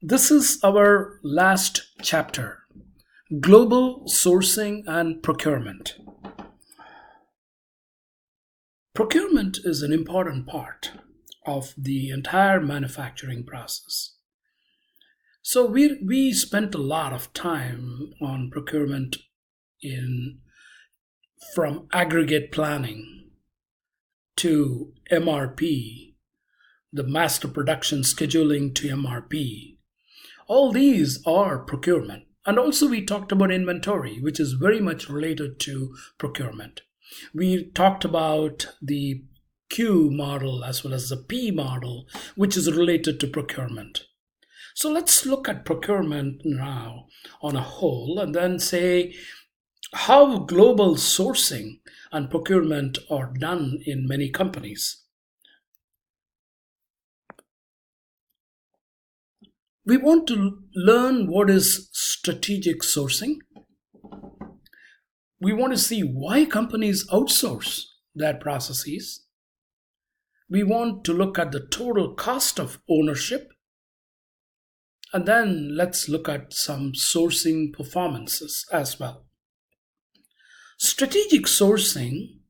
This is our last chapter, global sourcing and procurement. Procurement is an important part of the entire manufacturing process. So we spent a lot of time on procurement in from aggregate planning to MRP, the master production scheduling to MRP. All these are procurement. And also, we talked about inventory, which is very much related to procurement. We talked about the Q model as well as the P model, which is related to procurement. So let's look at procurement now on a whole and then say how global sourcing and procurement are done in many companies. We want to learn what is strategic sourcing. We want to see why companies outsource their processes. We want to look at the total cost of ownership. And then let's look at some sourcing performances as well. Strategic sourcing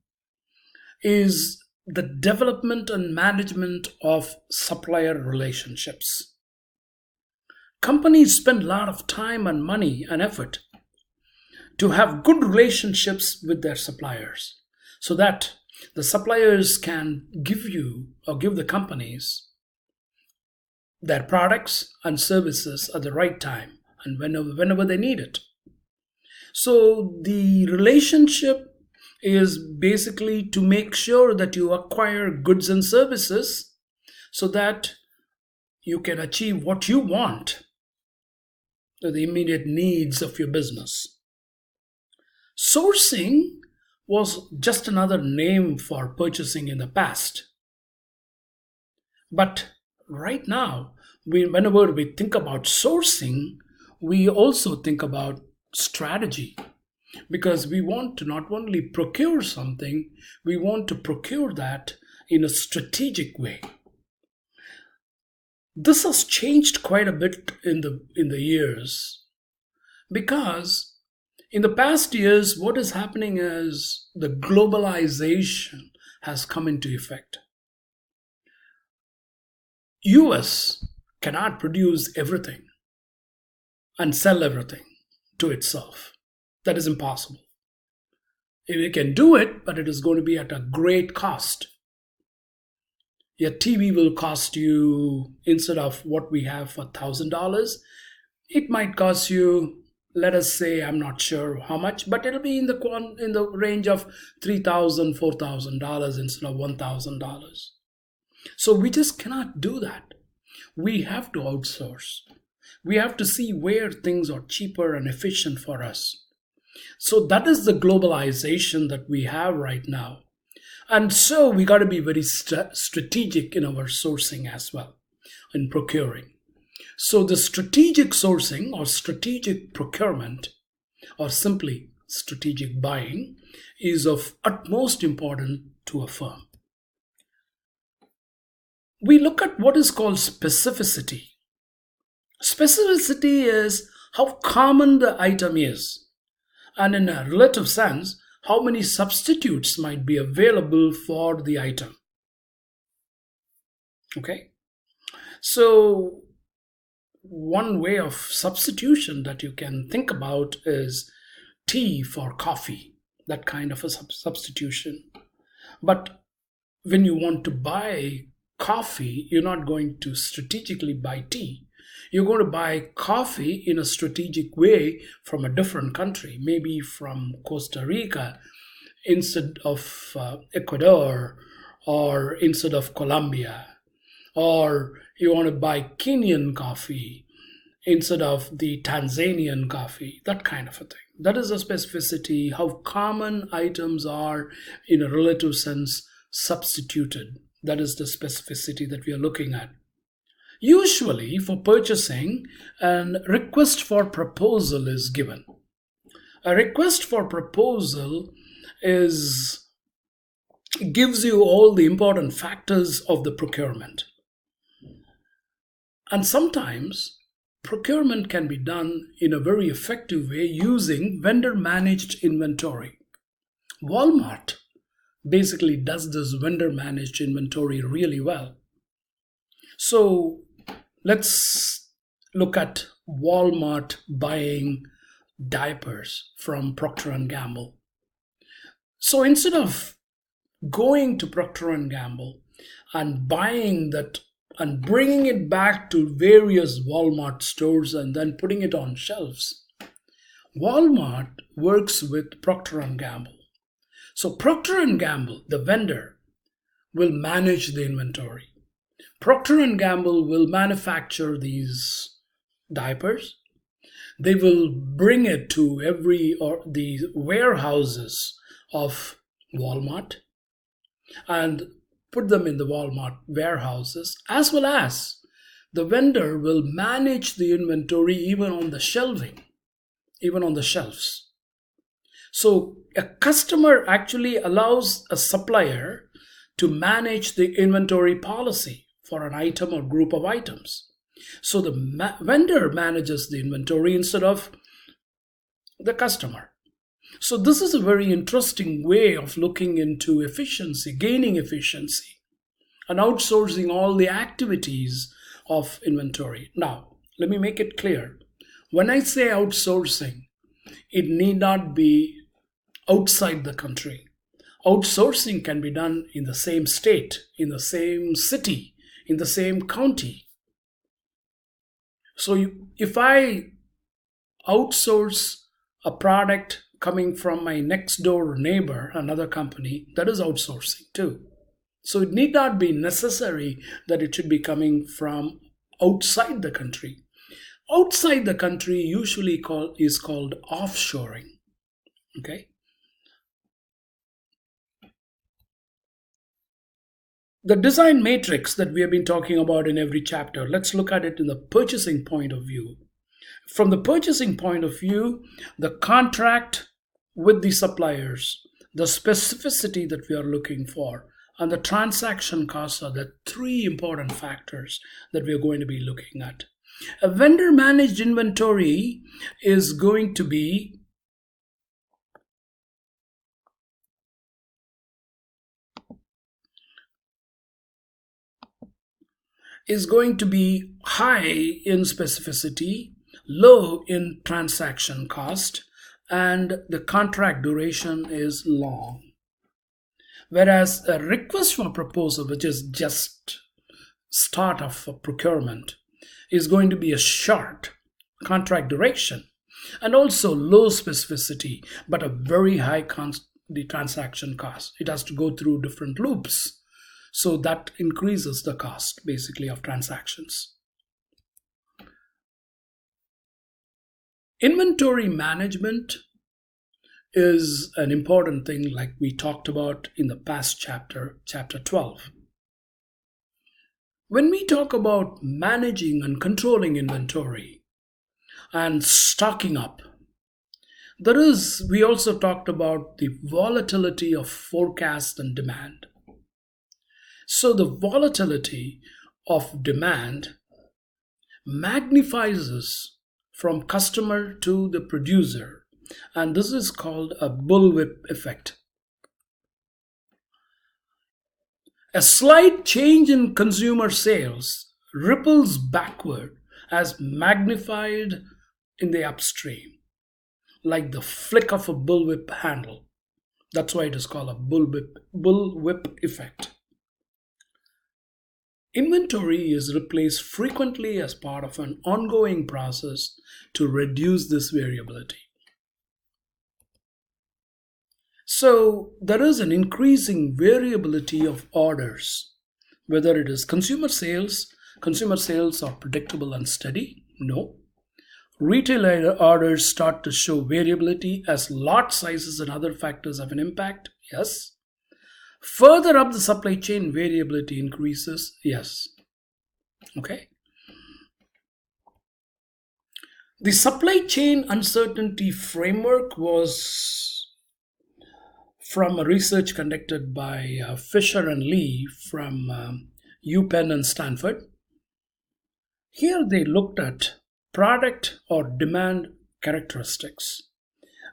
is the development and management of supplier relationships. Companies spend a lot of time and money and effort to have good relationships with their suppliers so that the suppliers can give you or give the companies their products and services at the right time and whenever they need it. So the relationship is basically to make sure that you acquire goods and services so that you can achieve what you want, the immediate needs of your business. Sourcing was just another name for purchasing in the past. But right now, whenever we think about sourcing, we also think about strategy because we want to not only procure something, we want to procure that in a strategic way. This has changed quite a bit in the years because in the past years what is happening is the globalization has come into effect. US cannot produce everything and sell everything to itself. That is impossible. It can do it, but it is going to be at a great cost. Your TV will cost you, instead of what we have for $1,000, it might cost you, let us say, I'm not sure how much, but it'll be in the range of $3,000, $4,000 instead of $1,000. So we just cannot do that. We have to outsource. We have to see where things are cheaper and efficient for us. So that is the globalization that we have right now. And so we got to be very strategic in our sourcing as well, in procuring. So the strategic sourcing or strategic procurement or simply strategic buying is of utmost importance to a firm. We look at what is called specificity. Specificity is how common the item is, and in a relative sense, how many substitutes might be available for the item. Okay? So, one way of substitution that you can think about is tea for coffee, that kind of a substitution. But when you want to buy coffee, you're not going to strategically buy tea. You're going to buy coffee in a strategic way from a different country, maybe from Costa Rica instead of Ecuador, or instead of Colombia, or you want to buy Kenyan coffee instead of the Tanzanian coffee, that kind of a thing. That is a specificity, how common items are in a relative sense substituted. That is the specificity that we are looking at. Usually, for purchasing, a request for proposal is given. A request for proposal gives you all the important factors of the procurement. And sometimes procurement can be done in a very effective way using vendor managed inventory. Walmart basically does this vendor managed inventory really well. So let's look at Walmart buying diapers from Procter and Gamble. So instead of going to Procter and Gamble and buying that and bringing it back to various Walmart stores and then putting it on shelves, Walmart works with Procter and Gamble. So Procter and Gamble, the vendor, will manage the inventory. Procter and Gamble will manufacture these diapers. They will bring it to every or the warehouses of Walmart and put them in the Walmart warehouses, as well as the vendor will manage the inventory even on the shelving, even on the shelves. So a customer actually allows a supplier to manage the inventory policy for an item or group of items. So the vendor manages the inventory instead of the customer. So this is a very interesting way of looking into efficiency, gaining efficiency, and outsourcing all the activities of inventory. Now, let me make it clear. When I say outsourcing, it need not be outside the country. Outsourcing can be done in the same state, in the same city, in the same county. So if I outsource a product coming from my next door neighbor, another company, that is outsourcing too. So it need not be necessary that it should be coming from outside the country. Outside the country usually is called offshoring. Okay. The design matrix that we have been talking about in every chapter, let's look at it in the purchasing point of view. From the purchasing point of view, the contract with the suppliers, the specificity that we are looking for, and the transaction costs are the three important factors that we are going to be looking at. A vendor managed inventory is going to be high in specificity, low in transaction cost, and the contract duration is long. Whereas a request for proposal, which is just start of a procurement, is going to be a short contract duration and also low specificity, but a very high the transaction cost. It has to go through different loops. So that increases the cost basically of transactions. Inventory management is an important thing, like we talked about in the past chapter, chapter 12. When we talk about managing and controlling inventory and stocking up, we also talked about the volatility of forecast and demand. So the volatility of demand magnifies from customer to the producer, and this is called a bullwhip effect. A slight change in consumer sales ripples backward as magnified in the upstream, like the flick of a bullwhip handle. That's why it is called a bullwhip effect. Inventory is replaced frequently as part of an ongoing process to reduce this variability. So there is an increasing variability of orders, whether it is consumer sales. Consumer sales are predictable and steady? No. Retail orders start to show variability as lot sizes and other factors have an impact? Yes. Further up the supply chain, variability increases? Yes. Okay. The supply chain uncertainty framework was from a research conducted by Fisher and Lee from UPenn and Stanford. Here they looked at product or demand characteristics.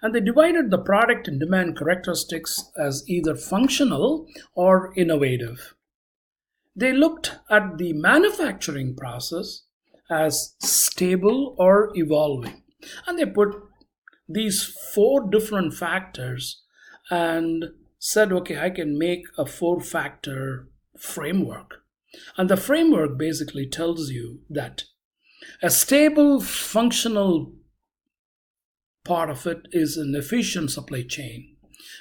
And they divided the product and demand characteristics as either functional or innovative. They looked at the manufacturing process as stable or evolving. And they put these four different factors and said, okay, I can make a four-factor framework. And the framework basically tells you that a stable, functional part of it is an efficient supply chain.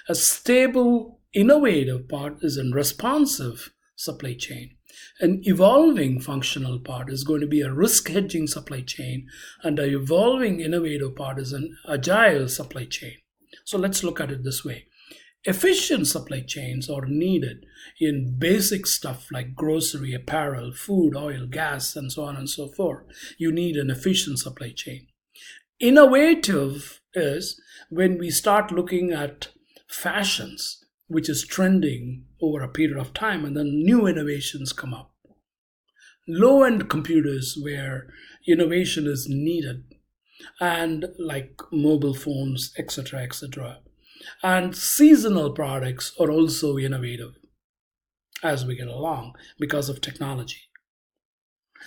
A stable, innovative part is a responsive supply chain. An evolving functional part is going to be a risk hedging supply chain, and an evolving innovative part is an agile supply chain. So let's look at it this way. Efficient supply chains are needed in basic stuff like grocery, apparel, food, oil, gas, and so on and so forth. You need an efficient supply chain. Innovative is when we start looking at fashions, which is trending over a period of time, and then new innovations come up. Low-end computers where innovation is needed, and like mobile phones, etc., etc. And seasonal products are also innovative as we get along because of technology.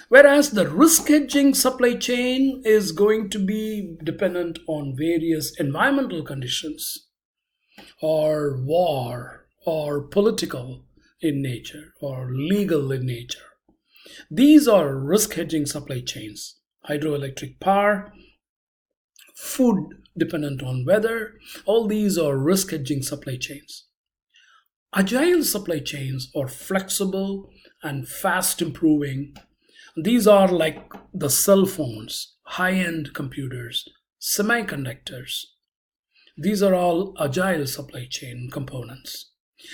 Whereas the risk hedging supply chain is going to be dependent on various environmental conditions or war or political in nature or legal in nature. These are risk hedging supply chains. Hydroelectric power, food dependent on weather, all these are risk hedging supply chains. Agile supply chains are flexible and fast improving. These are like the cell phones, high-end computers, semiconductors. These are all agile supply chain components.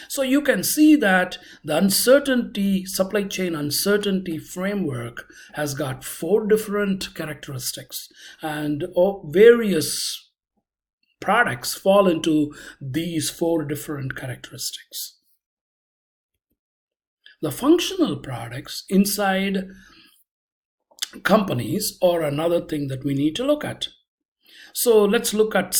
So you can see that the supply chain uncertainty framework has got four different characteristics, and various products fall into these four different characteristics. The functional products inside companies are another thing that we need to look at. So let's look at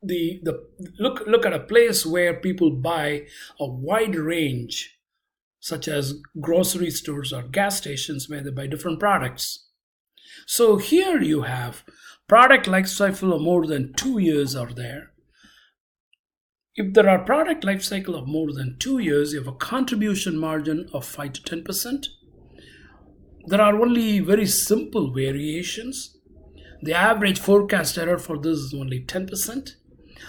look at a place where people buy a wide range, such as grocery stores or gas stations where they buy different products. So here you have product life cycle of more than 2 years are there. If there are product life cycle of more than 2 years, you have a contribution margin of 5 to 10%. There are only very simple variations. The average forecast error for this is only 10%.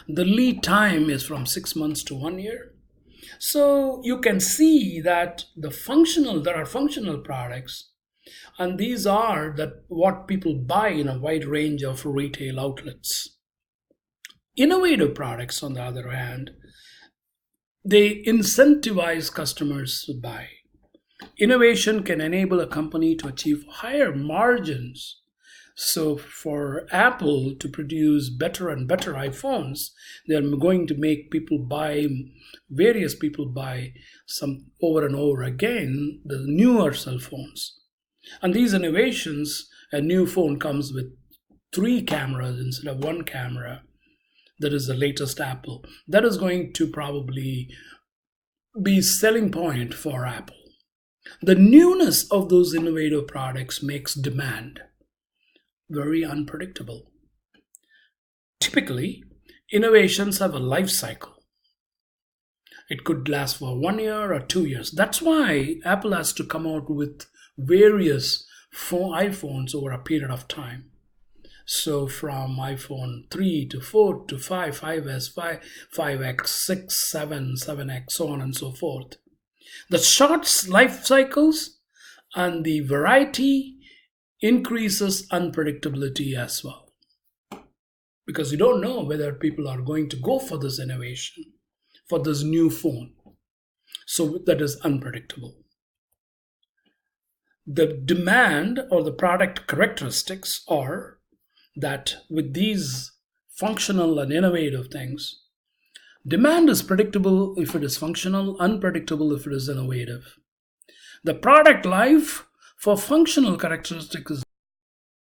The lead time is from 6 months to 1 year. So you can see that there are functional products, and these are what people buy in a wide range of retail outlets. Innovative products, on the other hand, they incentivize customers to buy. Innovation can enable a company to achieve higher margins. So for Apple to produce better and better iPhones, they're going to make various people buy some over and over again, the newer cell phones. And these innovations, a new phone comes with 3 cameras instead of 1 camera. That is the latest Apple. That is going to probably be selling point for Apple. The newness of those innovative products makes demand very unpredictable. Typically, innovations have a life cycle. It could last for 1 year or 2 years. That's why Apple has to come out with various iPhones over a period of time. So from iPhone 3 to 4 to 5, 5S, 5X, 6, 7, 7X, so on and so forth. The short life cycles and the variety increases unpredictability as well, because you don't know whether people are going to go for this innovation, for this new phone. So that is unpredictable. The demand or the product characteristics are that with these functional and innovative things, demand is predictable if it is functional, unpredictable if it is innovative. The product life for functional characteristics is